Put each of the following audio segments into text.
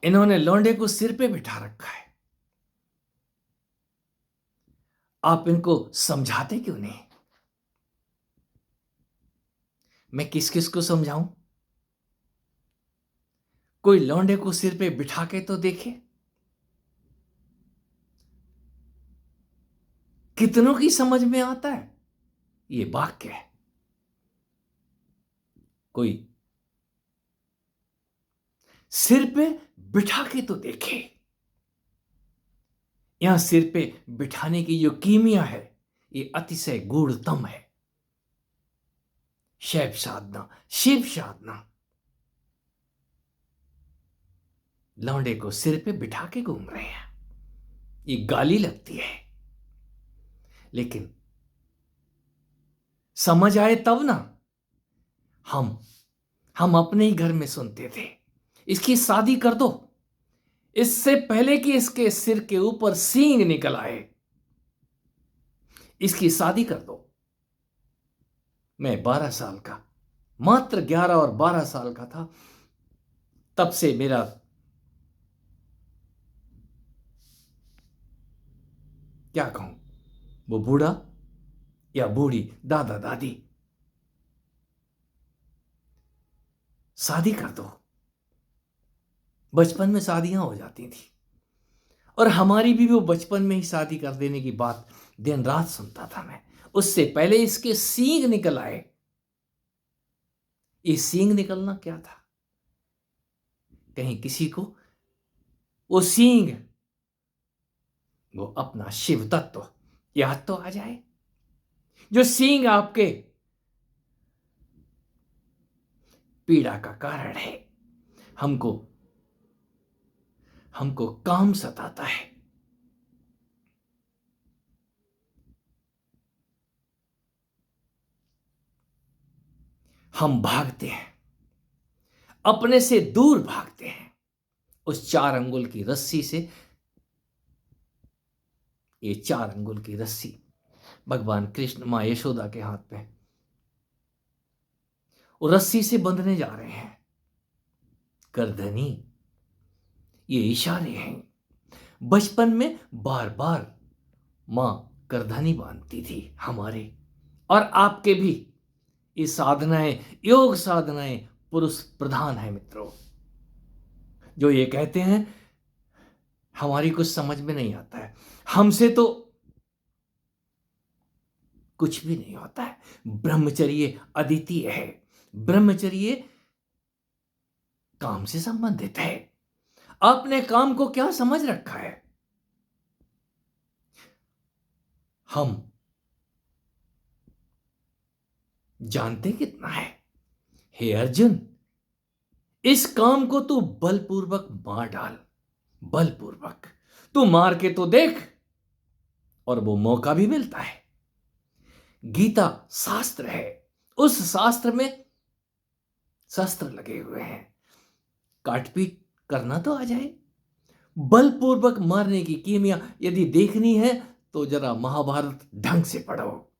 इन्होंने लौंडे को सिर पे बिठा रखा है। आप इनको समझाते क्यों नहीं? मैं किस किस को समझाऊं? कोई लौंडे को सिर पे बिठा के तो देखे। कितनों की समझ में आता है ये वाक्य है? कोई सिर पे बिठा के तो देखे। यहां सिर पे बिठाने की जो कीमिया है ये अतिशय गूढ़तम है। शैव साधना, शिव साधना। लौंडे को सिर पे बिठा के घूम रहे हैं, ये गाली लगती है। लेकिन समझ आए तब ना। हम अपने ही घर में सुनते थे, इसकी शादी कर दो, इससे पहले कि इसके सिर के ऊपर सींग निकल आए, इसकी शादी कर दो। मैं 12 साल का, मात्र 11 और 12 साल का था, तब से मेरा क्या कहूं, वो बूढ़ा या बूढ़ी दादा दादी, शादी कर दो। बचपन में शादियां हो जाती थी और हमारी भी वो बचपन में ही शादी कर देने की बात दिन रात सुनता था मैं। उससे पहले इसके सींग निकल आए। ये सींग निकलना क्या था? कहीं किसी को वो सींग, वो अपना शिव तत्व याद तो आ जाए, जो सींग आपके पीड़ा का कारण है। हमको हमको काम सताता है। हम भागते हैं, अपने से दूर भागते हैं उस 4 अंगुल की रस्सी से। ये 4 अंगुल की रस्सी भगवान कृष्ण मां यशोदा के हाथ में, वो रस्सी से बंधने जा रहे हैं। करधनी, ये इशारे हैं। बचपन में बार बार मां करधनी बांधती थी हमारे और आपके भी। ये साधनाएं, योग साधनाएं पुरुष प्रधान है मित्रों। जो ये कहते हैं हमारी कुछ समझ में नहीं आता है, हमसे तो कुछ भी नहीं होता है। ब्रह्मचर्य अद्वितीय है। ब्रह्मचर्य काम से संबंधित है। आपने काम को क्या समझ रखा है? हम जानते कितना है? हे अर्जुन, इस काम को तू बलपूर्वक मार डाल, बलपूर्वक तू मार के तो देख। और वो मौका भी मिलता है। गीता शास्त्र है, उस शास्त्र में शस्त्र लगे हुए हैं। काटपीट करना तो आ जाए। बलपूर्वक मारने की कीमिया यदि देखनी है तो जरा महाभारत ढंग से पढ़ो,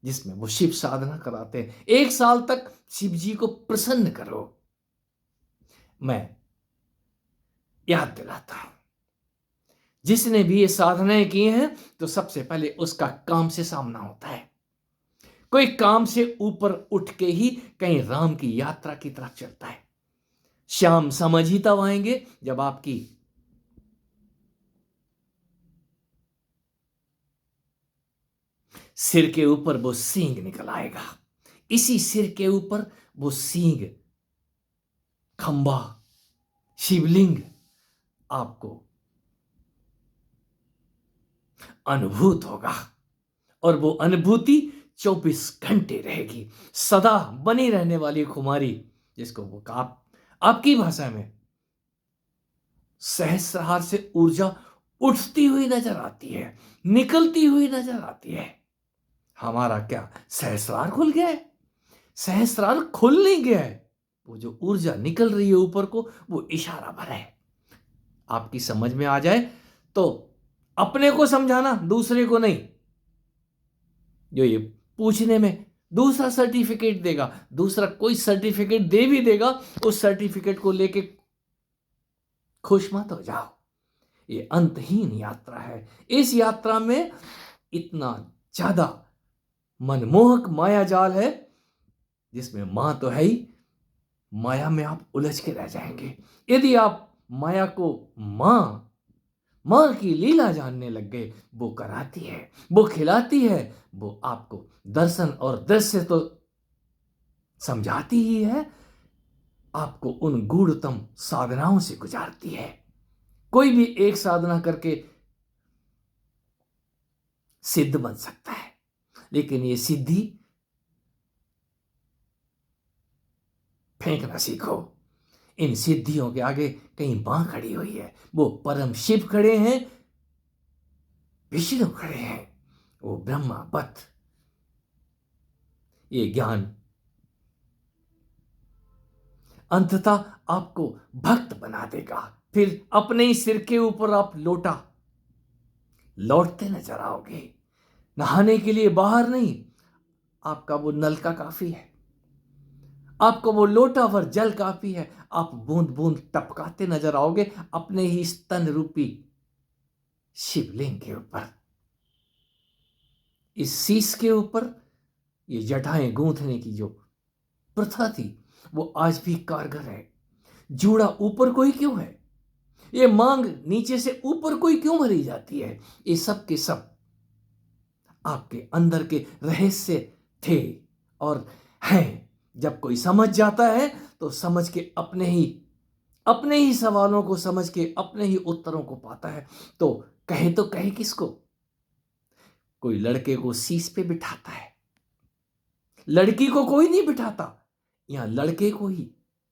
जिसमें वो शिव साधना कराते हैं। 1 साल तक शिव जी को प्रसन्न करो। मैं याद दिलाता हूं, जिसने भी ये साधनाएं की हैं तो सबसे पहले उसका काम से सामना होता है। कोई काम से ऊपर उठ के ही कहीं राम की यात्रा की तरफ चलता है। श्याम समझ ही तब आएंगे जब आपकी सिर के ऊपर वो सींग निकल आएगा। इसी सिर के ऊपर वो सींग, खंबा, शिवलिंग आपको अनुभूत होगा। और वो अनुभूति 24 घंटे रहेगी, सदा बनी रहने वाली खुमारी, जिसको वो आपकी भाषा में सहस्रार से ऊर्जा उठती हुई नजर आती है, निकलती हुई नजर आती है। हमारा क्या सहस्रार खुल गया है? सहस्रार खुल नहीं गया है। वो जो ऊर्जा निकल रही है ऊपर को, वो इशारा भर है। आपकी समझ में आ जाए तो अपने को समझाना, दूसरे को नहीं। जो ये पूछने में दूसरा सर्टिफिकेट देगा, दूसरा कोई सर्टिफिकेट दे भी देगा, उस सर्टिफिकेट को लेके खुश मत हो जाओ, ये अंतहीन यात्रा है। इस यात्रा में इतना ज्यादा मनमोहक माया जाल है जिसमें मां तो है ही, माया में आप उलझ के रह जाएंगे। यदि आप माया को मां मां की लीला जानने लग गए, वो कराती है, वो खिलाती है, वो आपको दर्शन और दृश्य तो समझाती ही है, आपको उन गूढ़तम साधनाओं से गुजारती है। कोई भी एक साधना करके सिद्ध बन सकता है, लेकिन ये सिद्धि फेंकना सीखो। इन सिद्धियों के आगे कहीं मां खड़ी हुई है, वो परम शिव खड़े हैं, विष्णु खड़े हैं, वो ब्रह्मा बत। ये ज्ञान अंततः आपको भक्त बना देगा। फिर अपने ही सिर के ऊपर आप लोटा लौटते नजर आओगे। नहाने के लिए बाहर नहीं, आपका वो नलका काफी है, आपको वो लोटा भर जल काफी है। आप बूंद बूंद टपकाते नजर आओगे अपने ही स्तन रूपी शिवलिंग के ऊपर। इस शीश के ऊपर ये जटाएं गूंथने की जो प्रथा थी, वो आज भी कारगर है। जूड़ा ऊपर कोई क्यों है, ये मांग नीचे से ऊपर कोई क्यों भरी जाती है, ये सब के सब आपके अंदर के रहस्य थे और हैं। जब कोई समझ जाता है तो समझ के अपने ही सवालों को समझ के अपने ही उत्तरों को पाता है। तो कहे किसको। कोई लड़के को शीश पे बिठाता है, लड़की को कोई नहीं बिठाता, यहां लड़के को ही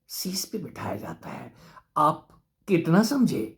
शीश पे बिठाया जाता है। आप कितना समझे,